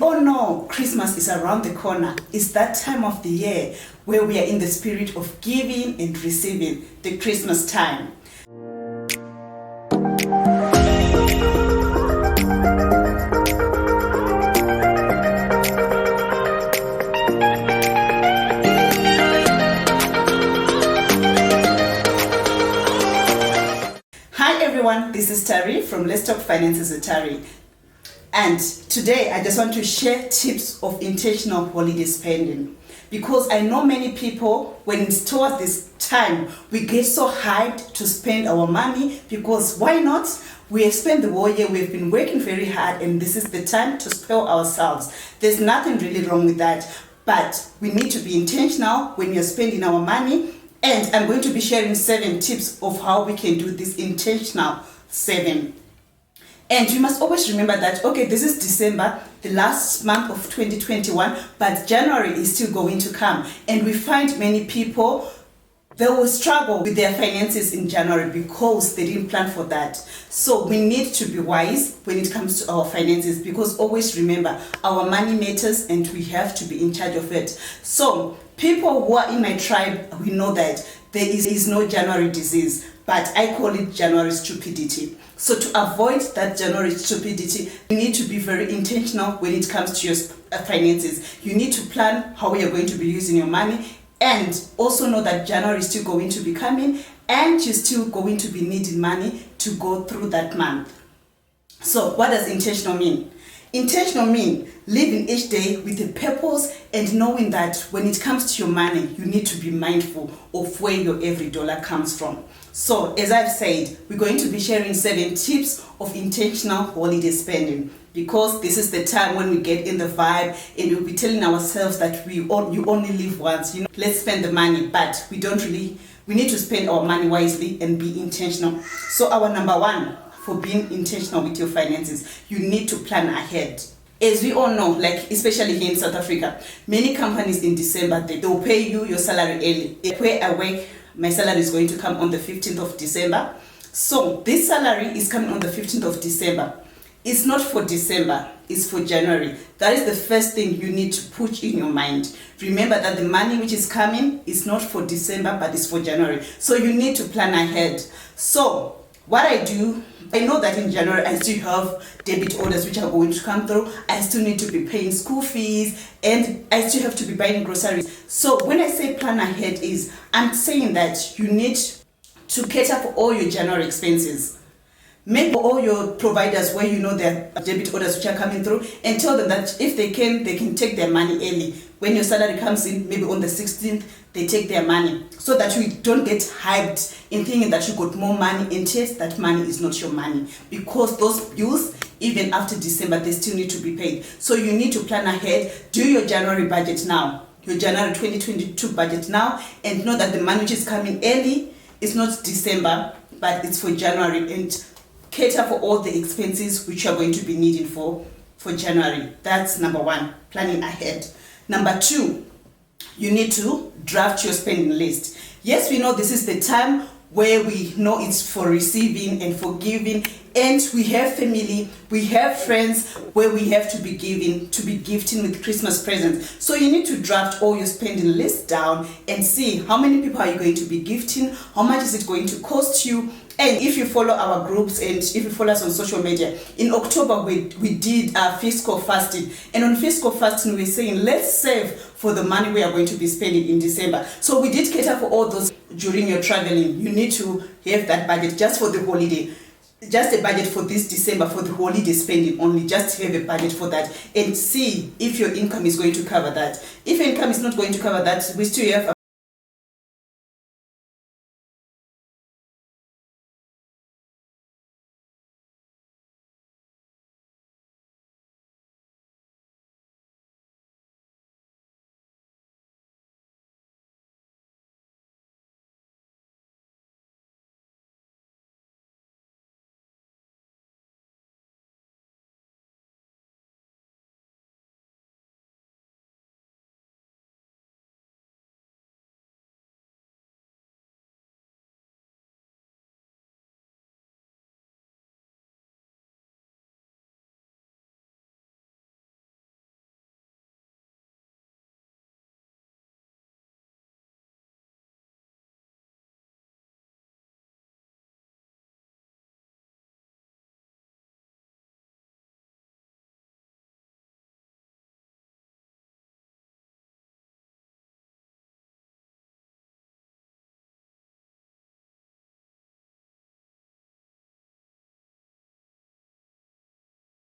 Oh no, Christmas is around the corner. It's that time of the year where we are in the spirit of giving and receiving, the Christmas time. Hi everyone, this is Tari from Let's Talk Finances with Tari. And today I just want to share tips of intentional holiday spending, because I know many people, when it's towards this time, we get so hyped to spend our money, because why not? We have spent the whole year, we've been working very hard, and this is the time to spoil ourselves. There's nothing really wrong with that, but we need to be intentional when we are spending our money. And I'm going to be sharing 7 tips of how we can do this intentional saving. And you must always remember that, okay, this is December, the last month of 2021, but January is still going to come. And we find many people, they will struggle with their finances in January because they didn't plan for that. So we need to be wise when it comes to our finances, because always remember, our money matters and we have to be in charge of it. So people who are in my tribe, we know that there is no January disease, but I call it January stupidity. So to avoid that January stupidity, you need to be very intentional when it comes to your finances. You need to plan how you're going to be using your money, and also know that January is still going to be coming and you're still going to be needing money to go through that month. So what does intentional mean? Intentional mean living each day with a purpose and knowing that when it comes to your money, you need to be mindful of where your every dollar comes from. So as I've said, we're going to be sharing 7 tips of intentional holiday spending, because this is the time when we get in the vibe and we'll be telling ourselves that you only live once. Let's spend the money, but we need to spend our money wisely and be intentional. So our number 1 for being intentional with your finances, you need to plan ahead. As we all know, like especially here in South Africa, many companies in December, they will pay you your salary early. Where I work, my salary is going to come on the 15th of December. So this salary is coming on the 15th of December. It's not for December, it's for January. That is the first thing you need to put in your mind. Remember that the money which is coming is not for December, but it's for January. So you need to plan ahead. So what I do, I know that in January I still have debit orders which are going to come through. I still need to be paying school fees, and I still have to be buying groceries. So when I say plan ahead, I'm saying that you need to cater for all your January expenses. Make all your providers where you know their debit orders which are coming through, and tell them that if they can take their money early. When your salary comes in, maybe on the 16th, they take their money, so that you don't get hyped in thinking that you got more money, and yes, that money is not your money, because those bills, even after December, they still need to be paid. So you need to plan ahead. Do your January budget now, your January 2022 budget now, and know that the money which is coming early is not December, but it's for January, and cater for all the expenses which you are going to be needing for January. That's number 1, planning ahead. Number 2, you need to draft your spending list. Yes, we know this is the time where we know it's for receiving and for giving, and we have family, we have friends where we have to be gifting with Christmas presents. So you need to draft all your spending list down and see how many people are you going to be gifting, how much is it going to cost you. And if you follow our groups and if you follow us on social media, in October we did fiscal fasting. And on fiscal fasting, we're saying let's save for the money we are going to be spending in December. So we did cater for all those during your traveling. You need to have that budget just for the holiday. Just a budget for this December for the holiday spending only. Just have a budget for that and see if your income is going to cover that. If your income is not going to cover that, we still have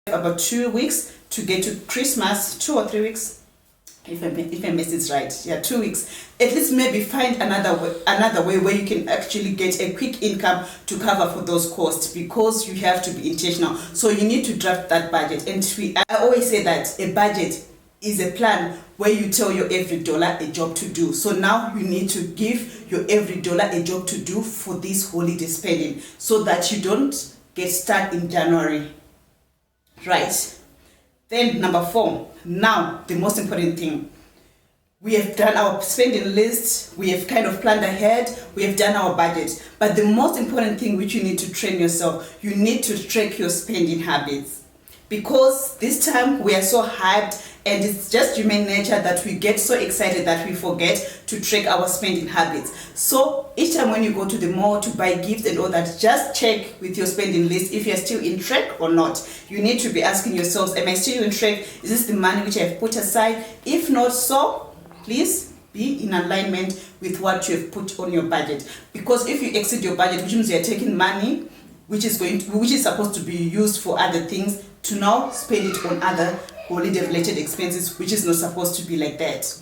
about 2 weeks to get to Christmas, 2 or 3 weeks. If I miss it right, yeah, 2 weeks. At least maybe find another way where you can actually get a quick income to cover for those costs, because you have to be intentional. So you need to draft that budget. And I always say that a budget is a plan where you tell your every dollar a job to do. So now you need to give your every dollar a job to do for this holiday spending, so that you don't get stuck in January. Right. Then number 4, now the most important thing. We have done our spending list, we have kind of planned ahead, we have done our budget. But the most important thing which you need to train yourself, you need to track your spending habits. Because this time we are so hyped, and it's just human nature that we get so excited that we forget to track our spending habits. So each time when you go to the mall to buy gifts and all that, just check with your spending list if you're still in track or not. You need to be asking yourselves, am I still in track? Is this the money which I've put aside? If not so, please be in alignment with what you have put on your budget. Because if you exceed your budget, which means you're taking money which is supposed to be used for other things, to now spend it on other holiday related expenses, which is not supposed to be like that.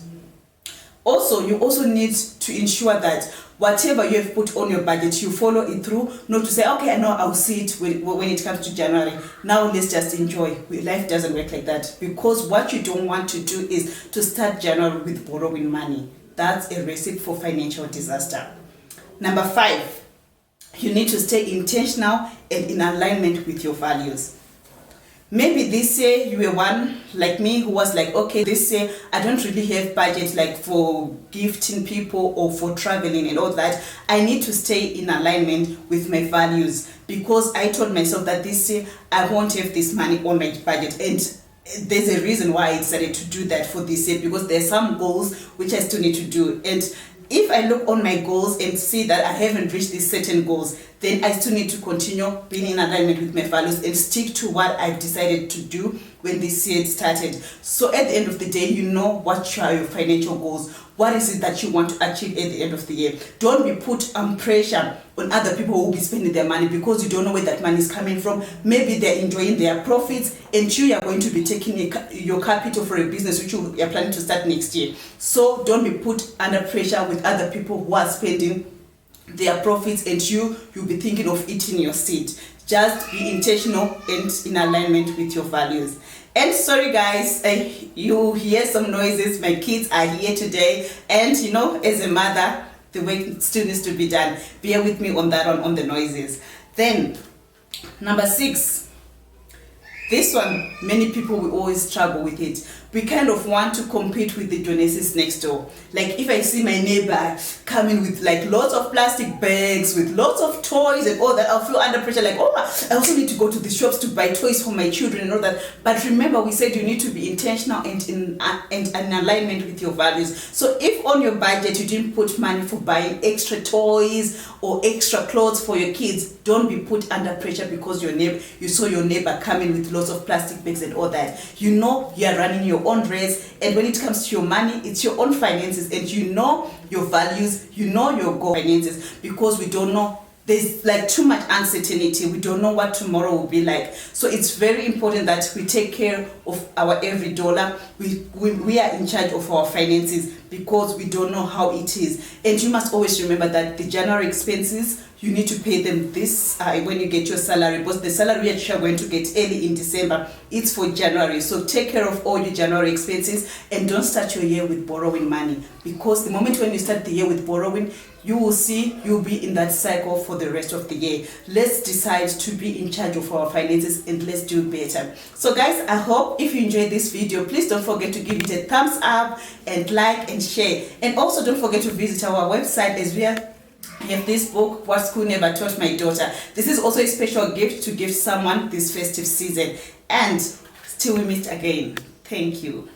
Also, you also need to ensure that whatever you have put on your budget, you follow it through, not to say, okay, I know I'll see it when it comes to January. Now let's just enjoy. Life doesn't work like that, because what you don't want to do is to start January with borrowing money. That's a recipe for financial disaster. Number 5, you need to stay intentional and in alignment with your values. Maybe this year you were one like me who was like, okay, this year I don't really have budget like for gifting people or for traveling and all that. I need to stay in alignment with my values, because I told myself that this year I won't have this money on my budget. And there's a reason why I decided to do that for this year, because there's some goals which I still need to do. And if I look on my goals and see that I haven't reached these certain goals, then I still need to continue being in alignment with my values and stick to what I've decided to do when this year started. So at the end of the day, you know what are your financial goals. What is it that you want to achieve at the end of the year? Don't be put pressure on other people who will be spending their money, because you don't know where that money is coming from. Maybe they're enjoying their profits, and you are going to be taking your capital for a business which you are planning to start next year. So don't be put under pressure with other people who are spending their profits, and you'll be thinking of eating your seed. Just be intentional and in alignment with your values. And sorry guys, you hear some noises. My kids are here today, and you know, as a mother, the work still needs to be done. Bear with me on that one, on the noises. Then number 6, this one, many people will always struggle with it. We kind of want to compete with the donations next door. Like if I see my neighbor coming with like lots of plastic bags, with lots of toys and all that, I'll feel under pressure like, oh, I also need to go to the shops to buy toys for my children and all that. But remember, we said you need to be intentional and in alignment with your values. So if on your budget you didn't put money for buying extra toys or extra clothes for your kids, don't be put under pressure because you saw your neighbor coming with lots of plastic bags and all that. You know you are running your own race, and when it comes to your money, it's your own finances, and you know your values, you know your goal finances, because we don't know. There's like too much uncertainty. We don't know what tomorrow will be like. So it's very important that we take care of our every dollar. We are in charge of our finances, because we don't know how it is. And you must always remember that the January expenses, you need to pay them this when you get your salary, because the salary that you are going to get early in December, it's for January. So take care of all your January expenses, and don't start your year with borrowing money, because the moment when you start the year with borrowing, you will see you'll be in that cycle for the rest of the year. Let's decide to be in charge of our finances, and let's do better. So guys, I hope if you enjoyed this video, please don't forget to give it a thumbs up and like and share. And also don't forget to visit our website, as we have this book, What School Never Taught My Daughter. This is also a special gift to give someone this festive season. And till we meet again, thank you.